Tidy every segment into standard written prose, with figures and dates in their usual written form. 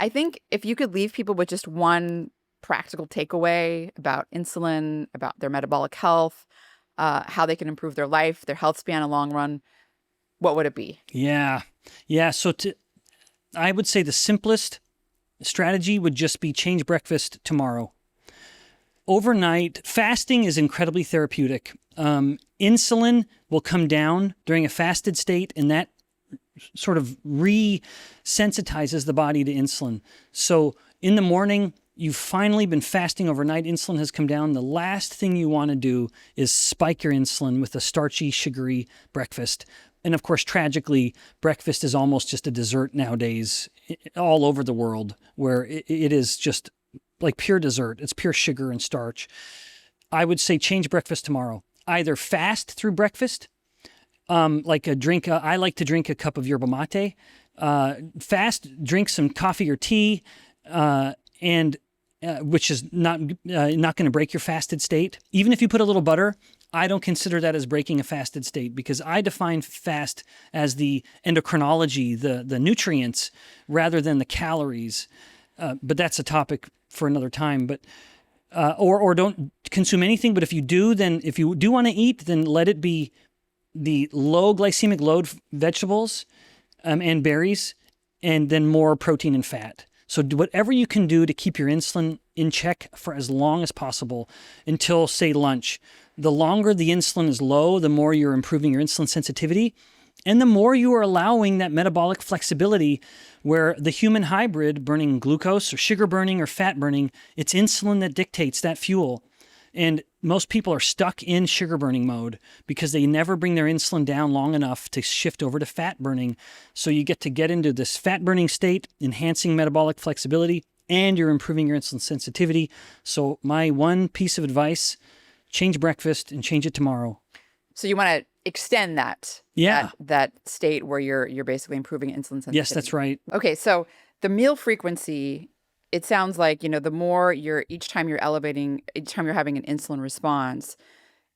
I think if you could leave people with just one practical takeaway about insulin, about their metabolic health, how they can improve their life, their health span in the long run, what would it be? Yeah. Yeah. So I would say the simplest strategy would just be change breakfast tomorrow. Overnight, fasting is incredibly therapeutic. Insulin will come down during a fasted state, and that sort of resensitizes the body to insulin. So in the morning, you've finally been fasting overnight, insulin has come down. The last thing you want to do is spike your insulin with a starchy, sugary breakfast. And of course, tragically, breakfast is almost just a dessert nowadays all over the world, where it is just like pure dessert. It's pure sugar and starch. I would say change breakfast tomorrow. Either fast through breakfast, like a drink. I like to drink a cup of yerba mate. Fast, drink some coffee or tea, and which is not going to break your fasted state. Even if you put a little butter, I don't consider that as breaking a fasted state, because I define fast as the endocrinology, the nutrients, rather than the calories. But that's a topic for another time. But or don't consume anything. But if you do, then if you do want to eat, then let it be the low glycemic load vegetables and berries, and then more protein and fat. So do whatever you can do to keep your insulin in check for as long as possible until, say, lunch. The longer the insulin is low, the more you're improving your insulin sensitivity, and the more you are allowing that metabolic flexibility where the human hybrid burning glucose or sugar burning or fat burning, it's insulin that dictates that fuel. And most people are stuck in sugar burning mode because they never bring their insulin down long enough to shift over to fat burning. So you get into this fat burning state, enhancing metabolic flexibility, and you're improving your insulin sensitivity. So my one piece of advice, change breakfast and change it tomorrow. So you want to extend that, that state where you're basically improving insulin sensitivity. Yes, that's right. Okay, so the meal frequency, it sounds like, the more each time you're having an insulin response,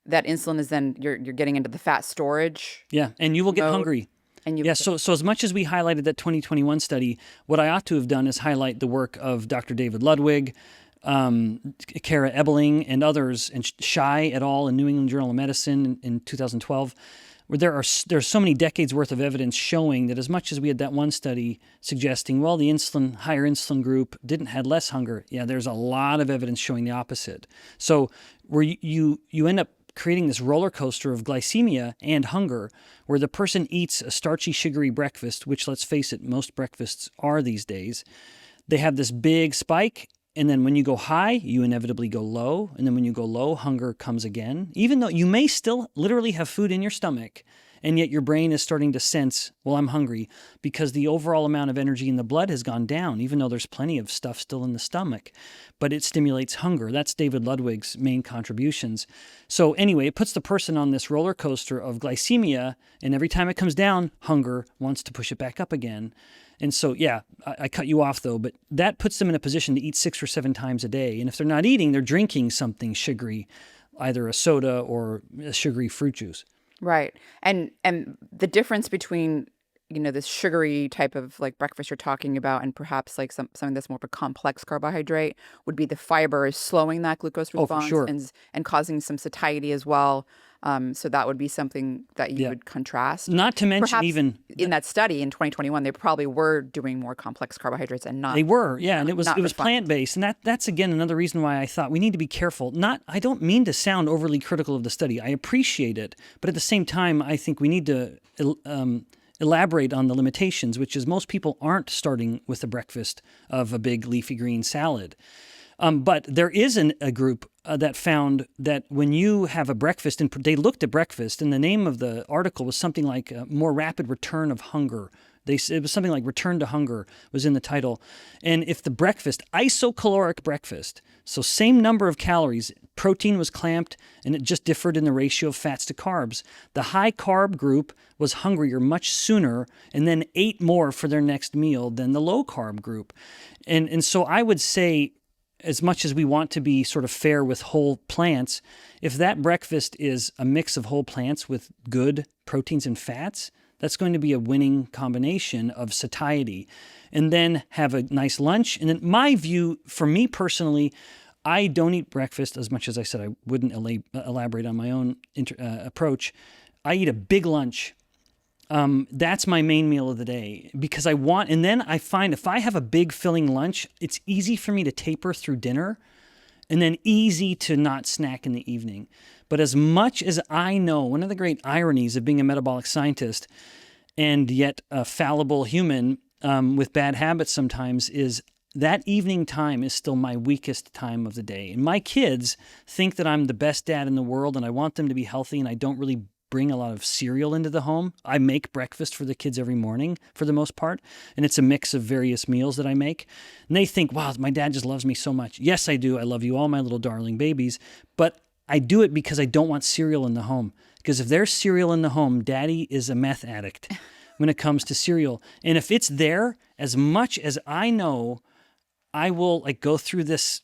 that insulin is then you're getting into the fat storage. Yeah, and you will get hungry. And so as much as we highlighted that 2021 study, what I ought to have done is highlight the work of Dr. David Ludwig, Kara Ebeling, and others, and Shai et al. In New England Journal of Medicine in 2012, where there's so many decades worth of evidence showing that as much as we had that one study suggesting, well, the higher insulin group had less hunger. Yeah, there's a lot of evidence showing the opposite. So where you end up creating this roller coaster of glycemia and hunger, where the person eats a starchy, sugary breakfast, which, let's face it, most breakfasts are these days. They have this big spike, and then when you go high, you inevitably go low. And then when you go low, hunger comes again. Even though you may still literally have food in your stomach, and yet your brain is starting to sense, well, I'm hungry, because the overall amount of energy in the blood has gone down, even though there's plenty of stuff still in the stomach. But it stimulates hunger. That's David Ludwig's main contributions. So anyway, it puts the person on this roller coaster of glycemia, and every time it comes down, hunger wants to push it back up again. And so, yeah, I cut you off, though, but that puts them in a position to eat 6 or 7 times a day. And if they're not eating, they're drinking something sugary, either a soda or a sugary fruit juice. Right. And the difference between, this sugary type of like breakfast you're talking about and perhaps like something that's more of a complex carbohydrate would be the fiber is slowing that glucose response for sure. and causing some satiety as well. So that would be something that you would contrast. Not to mention, perhaps even in that study in 2021, they probably were doing more complex carbohydrates and not. They were, yeah, and it was plant-based, and that's again another reason why I thought we need to be careful. I don't mean to sound overly critical of the study. I appreciate it, but at the same time, I think we need to elaborate on the limitations, which is most people aren't starting with a breakfast of a big leafy green salad. But there is a group that found that when you have a breakfast, and they looked at breakfast, and the name of the article was something like More Rapid Return of Hunger. It was something like Return to Hunger was in the title. And if the breakfast, isocaloric breakfast, so same number of calories, protein was clamped, and it just differed in the ratio of fats to carbs. The high carb group was hungrier much sooner and then ate more for their next meal than the low carb group. And so I would say, as much as we want to be sort of fair with whole plants, if that breakfast is a mix of whole plants with good proteins and fats, That's going to be a winning combination of satiety. And then have a nice lunch. And then my view, for me personally, I don't eat breakfast as much as I said I wouldn't elaborate on my own approach. I eat a big lunch. That's my main meal of the day because and then I find if I have a big filling lunch, it's easy for me to taper through dinner and then easy to not snack in the evening. But as much as I know, one of the great ironies of being a metabolic scientist and yet a fallible human with bad habits sometimes is that evening time is still my weakest time of the day. And my kids think that I'm the best dad in the world and I want them to be healthy and I don't really bring a lot of cereal into the home. I make breakfast for the kids every morning for the most part, and it's a mix of various meals that I make. And they think, wow, my dad just loves me so much. Yes, I do. I love you all, my little darling babies. But I do it because I don't want cereal in the home. Because if there's cereal in the home, daddy is a meth addict when it comes to cereal. And if it's there, as much as I know, I will go through this,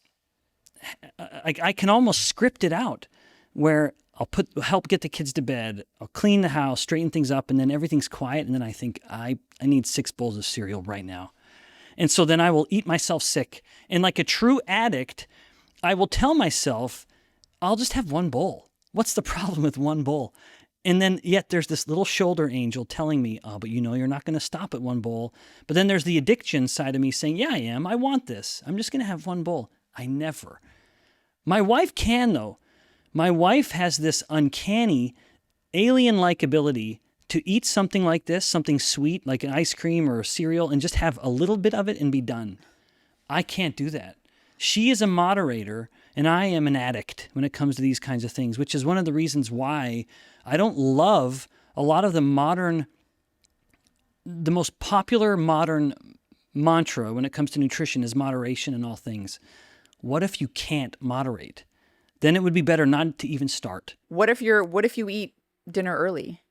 I can almost script it out where I'll help get the kids to bed, I'll clean the house, straighten things up, and then everything's quiet, and then I think, I need 6 bowls of cereal right now. And so then I will eat myself sick. And like a true addict, I will tell myself, I'll just have 1 bowl. What's the problem with 1 bowl? And then yet there's this little shoulder angel telling me, oh, but you're not going to stop at 1 bowl. But then there's the addiction side of me saying, yeah, I am. I want this. I'm just going to have 1 bowl. I never. My wife can, though. My wife has this uncanny, alien-like ability to eat something like this, something sweet, like an ice cream or a cereal, and just have a little bit of it and be done. I can't do that. She is a moderator, and I am an addict when it comes to these kinds of things, which is one of the reasons why I don't love a lot of the most popular modern mantra when it comes to nutrition is moderation in all things. What if you can't moderate? Then it would be better not to even start. What if you eat dinner early?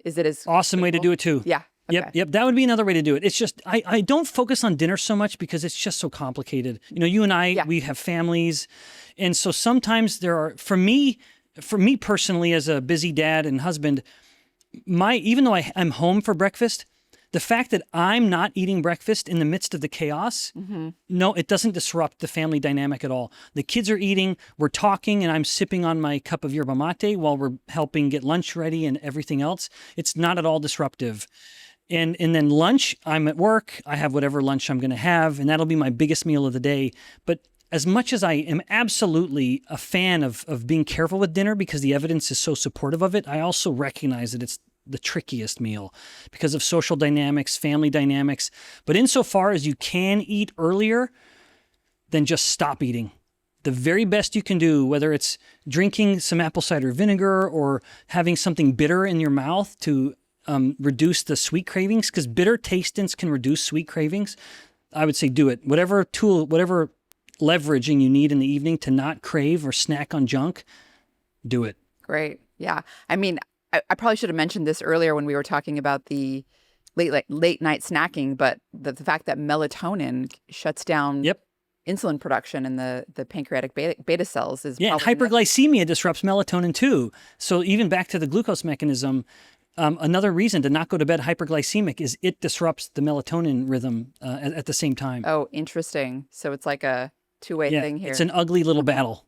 Is it as awesome way to do it too? Yeah. Okay. Yep. That would be another way to do it. It's just I don't focus on dinner so much because it's just so complicated. You and I, we have families, and so sometimes there are for me personally as a busy dad and husband, even though I'm home for breakfast, the fact that I'm not eating breakfast in the midst of the chaos, no, it doesn't disrupt the family dynamic at all. The kids are eating, we're talking, and I'm sipping on my cup of yerba mate while we're helping get lunch ready and everything else. It's not at all disruptive. And then lunch, I'm at work, I have whatever lunch I'm going to have, and that'll be my biggest meal of the day. But as much as I am absolutely a fan of being careful with dinner because the evidence is so supportive of it, I also recognize that it's the trickiest meal because of social dynamics, family dynamics. But insofar as you can eat earlier, then just stop eating. The very best you can do, whether it's drinking some apple cider vinegar or having something bitter in your mouth to reduce the sweet cravings, because bitter tastings can reduce sweet cravings, I would say do it. Whatever tool, whatever leveraging you need in the evening to not crave or snack on junk, do it. Great. Yeah. I mean, I probably should have mentioned this earlier when we were talking about the late night snacking, but the fact that melatonin shuts down insulin production in the pancreatic beta cells is and hyperglycemia disrupts melatonin too. So even back to the glucose mechanism, another reason to not go to bed hyperglycemic is it disrupts the melatonin rhythm at the same time. Oh, interesting. So it's like a two-way thing here. It's an ugly little battle.